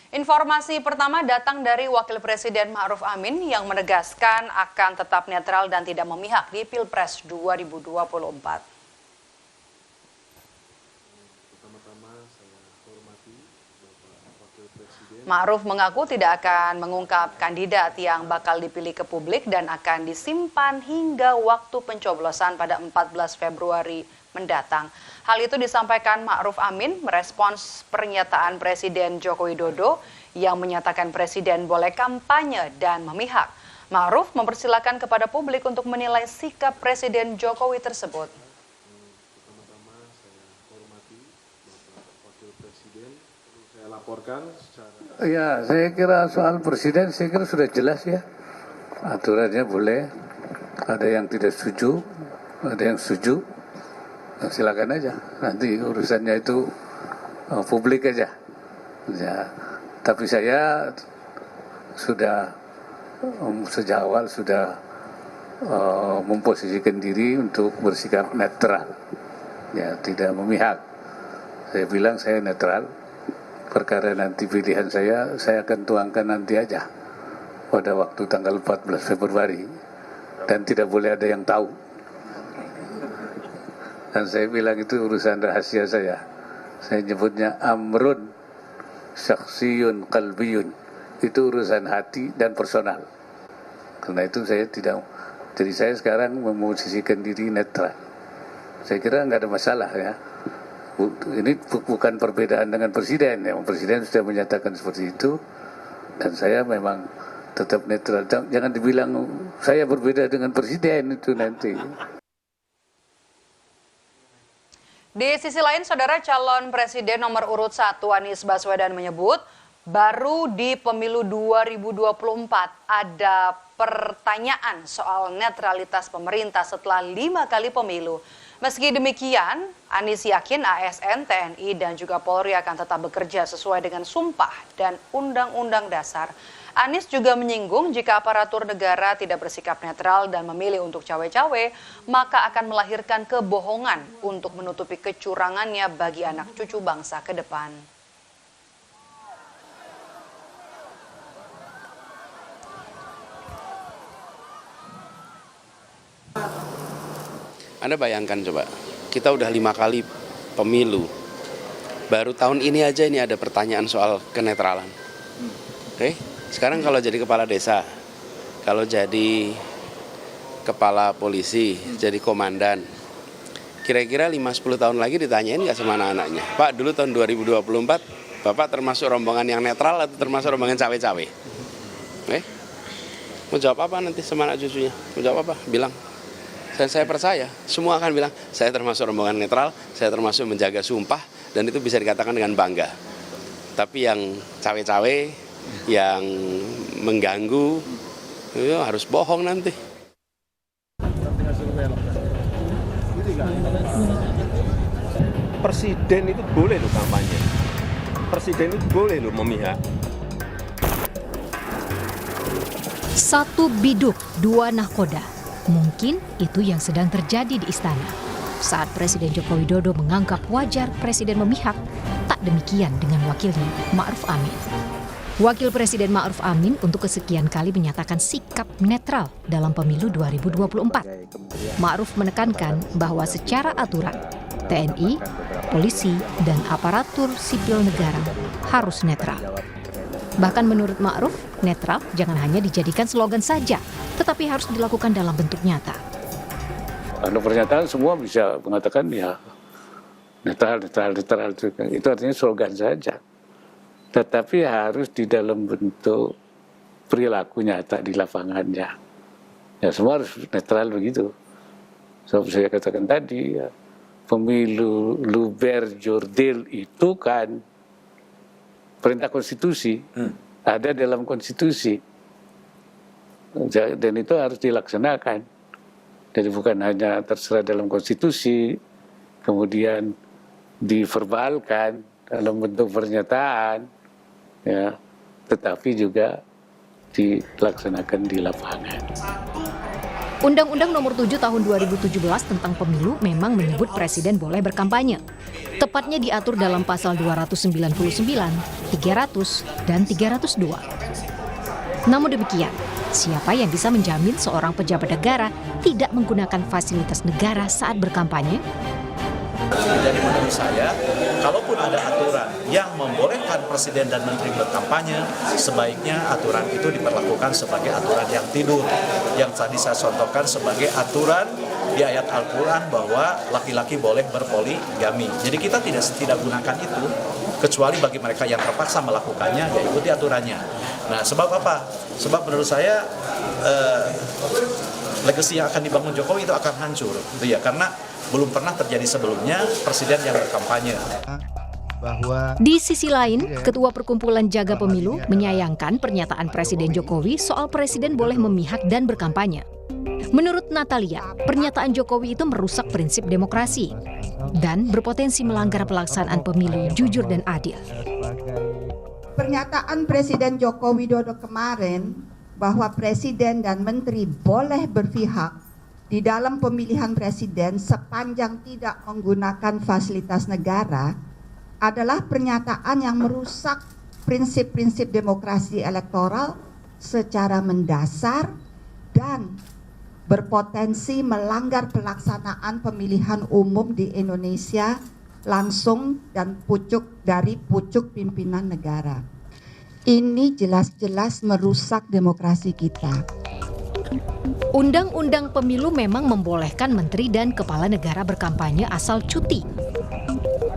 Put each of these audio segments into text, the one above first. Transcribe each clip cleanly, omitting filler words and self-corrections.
Informasi pertama datang dari Wakil Presiden Ma'ruf Amin yang menegaskan akan tetap netral dan tidak memihak di Pilpres 2024. Ma'ruf mengaku tidak akan mengungkap kandidat yang bakal dipilih ke publik dan akan disimpan hingga waktu pencoblosan pada 14 Februari mendatang. Hal itu disampaikan Ma'ruf Amin merespons pernyataan Presiden Joko Widodo yang menyatakan Presiden boleh kampanye dan memihak. Ma'ruf mempersilahkan kepada publik untuk menilai sikap Presiden Jokowi tersebut. Saya laporkan secara... Ya, saya kira soal presiden saya kira sudah jelas ya. Aturannya boleh, ada yang tidak setuju, ada yang setuju. Nah, silakan aja. Nanti urusannya itu publik aja. Ya, tapi saya sudah sejak awal sudah memposisikan diri untuk bersikap netral. Ya, tidak memihak. Saya bilang saya netral. Perkara nanti pilihan saya akan tuangkan nanti aja pada waktu tanggal 14 Februari dan tidak boleh ada yang tahu. Dan saya bilang itu urusan rahasia saya nyebutnya amrun syakhsiyun qalbiyun, itu urusan hati dan personal. Karena itu saya tidak, jadi saya sekarang memosisikan diri netral. Saya kira nggak ada masalah ya. Ini bukan perbedaan dengan presiden, ya. Presiden sudah menyatakan seperti itu, dan saya memang tetap netral. Jangan dibilang saya berbeda dengan presiden itu nanti. Di sisi lain, saudara, calon presiden nomor urut 1 Anies Baswedan menyebut baru di pemilu 2024 ada pertanyaan soal netralitas pemerintah setelah 5 kali pemilu. Meski demikian, Anies yakin ASN, TNI, dan juga Polri akan tetap bekerja sesuai dengan sumpah dan Undang-Undang Dasar. Anies juga menyinggung jika aparatur negara tidak bersikap netral dan memilih untuk cawe-cawe, maka akan melahirkan kebohongan untuk menutupi kecurangannya bagi anak cucu bangsa ke depan. Anda bayangkan coba, kita udah 5 kali pemilu, baru tahun ini aja ini ada pertanyaan soal kenetralan. Oke, sekarang kalau jadi kepala desa, kalau jadi kepala polisi, jadi komandan, kira-kira 5-10 tahun lagi ditanyain nggak sama anak-anaknya, Pak dulu tahun 2024, Bapak termasuk rombongan yang netral atau termasuk rombongan cawe-cawe? Oke, mau jawab apa nanti sama anak cucunya? Mau jawab apa? Bilang. Dan saya percaya, semua akan bilang, saya termasuk rombongan netral, saya termasuk menjaga sumpah, dan itu bisa dikatakan dengan bangga. Tapi yang cawe-cawe, yang mengganggu, itu harus bohong nanti. Presiden itu boleh loh kampanye. Presiden itu boleh loh memihak. Satu biduk, dua nahkoda. Mungkin itu yang sedang terjadi di istana. Saat Presiden Joko Widodo menganggap wajar Presiden memihak, tak demikian dengan wakilnya, Ma'ruf Amin. Wakil Presiden Ma'ruf Amin untuk kesekian kali menyatakan sikap netral dalam pemilu 2024. Ma'ruf menekankan bahwa secara aturan, TNI, polisi, dan aparatur sipil negara harus netral. Bahkan menurut Ma'ruf, netral jangan hanya dijadikan slogan saja, tetapi harus dilakukan dalam bentuk nyata. Ada pernyataan semua bisa mengatakan ya netral, itu artinya slogan saja. Tetapi harus di dalam bentuk perilaku nyata di lapangannya. Ya semua harus netral begitu. Seperti saya katakan tadi, ya, pemilu Luber Jordil itu kan perintah konstitusi, ada dalam konstitusi, dan itu harus dilaksanakan. Jadi bukan hanya terserah dalam konstitusi, kemudian diverbalkan dalam bentuk pernyataan, ya, tetapi juga dilaksanakan di lapangan. Undang-Undang Nomor 7 Tahun 2017 tentang Pemilu memang menyebut presiden boleh berkampanye. Tepatnya diatur dalam pasal 299, 300, dan 302. Namun demikian, siapa yang bisa menjamin seorang pejabat negara tidak menggunakan fasilitas negara saat berkampanye? Jadi menurut saya, kalaupun ada aturan yang membolehkan presiden dan menteri berkampanye, sebaiknya aturan itu diperlakukan sebagai aturan yang tidur. Yang tadi saya contohkan sebagai aturan di ayat Al-Quran bahwa laki-laki boleh berpoligami. Jadi kita tidak gunakan itu, kecuali bagi mereka yang terpaksa melakukannya, ya ikuti aturannya. Nah, sebab apa? Sebab menurut saya, legasi yang akan dibangun Jokowi itu akan hancur. Ya, karena belum pernah terjadi sebelumnya presiden yang berkampanye. Di sisi lain, Ketua Perkumpulan Jaga Pemilu menyayangkan pernyataan Presiden Jokowi soal presiden boleh memihak dan berkampanye. Menurut Natalia, pernyataan Jokowi itu merusak prinsip demokrasi dan berpotensi melanggar pelaksanaan pemilu jujur dan adil. Pernyataan Presiden Joko Widodo kemarin bahwa presiden dan menteri boleh berpihak di dalam pemilihan presiden sepanjang tidak menggunakan fasilitas negara adalah pernyataan yang merusak prinsip-prinsip demokrasi elektoral secara mendasar dan berpotensi melanggar pelaksanaan pemilihan umum di Indonesia langsung dan dari pucuk pimpinan negara. Ini jelas-jelas merusak demokrasi kita. Undang-undang pemilu memang membolehkan menteri dan kepala negara berkampanye asal cuti.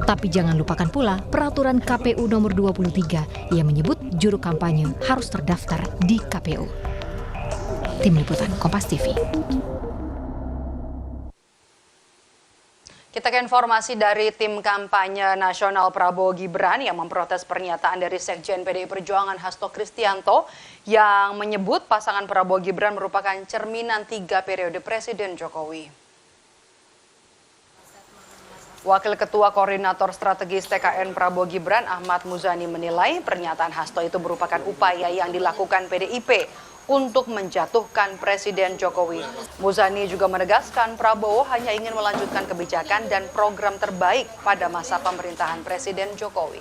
Tapi jangan lupakan pula peraturan KPU nomor 23 yang menyebut juru kampanye harus terdaftar di KPU. Tim Liputan Kompas TV. Kita ke informasi dari tim kampanye nasional Prabowo Gibran yang memprotes pernyataan dari Sekjen PDI Perjuangan Hasto Kristianto yang menyebut pasangan Prabowo Gibran merupakan cerminan 3 periode Presiden Jokowi. Wakil Ketua Koordinator Strategis TKN Prabowo Gibran Ahmad Muzani menilai pernyataan Hasto itu merupakan upaya yang dilakukan PDIP untuk menjatuhkan Presiden Jokowi. Muzani juga menegaskan Prabowo hanya ingin melanjutkan kebijakan dan program terbaik pada masa pemerintahan Presiden Jokowi.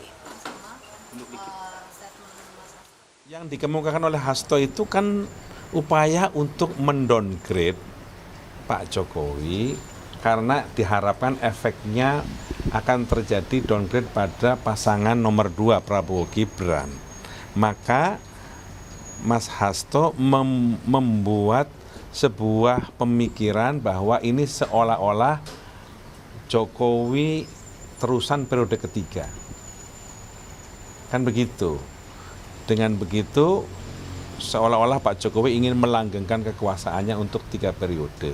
Yang dikemukakan oleh Hasto itu kan upaya untuk mendowngrade Pak Jokowi karena diharapkan efeknya akan terjadi downgrade pada pasangan nomor 2 Prabowo Gibran. Maka Mas Hasto membuat sebuah pemikiran bahwa ini seolah-olah Jokowi terusan periode ketiga. Kan begitu. Dengan begitu seolah-olah Pak Jokowi ingin melanggengkan kekuasaannya untuk 3 periode.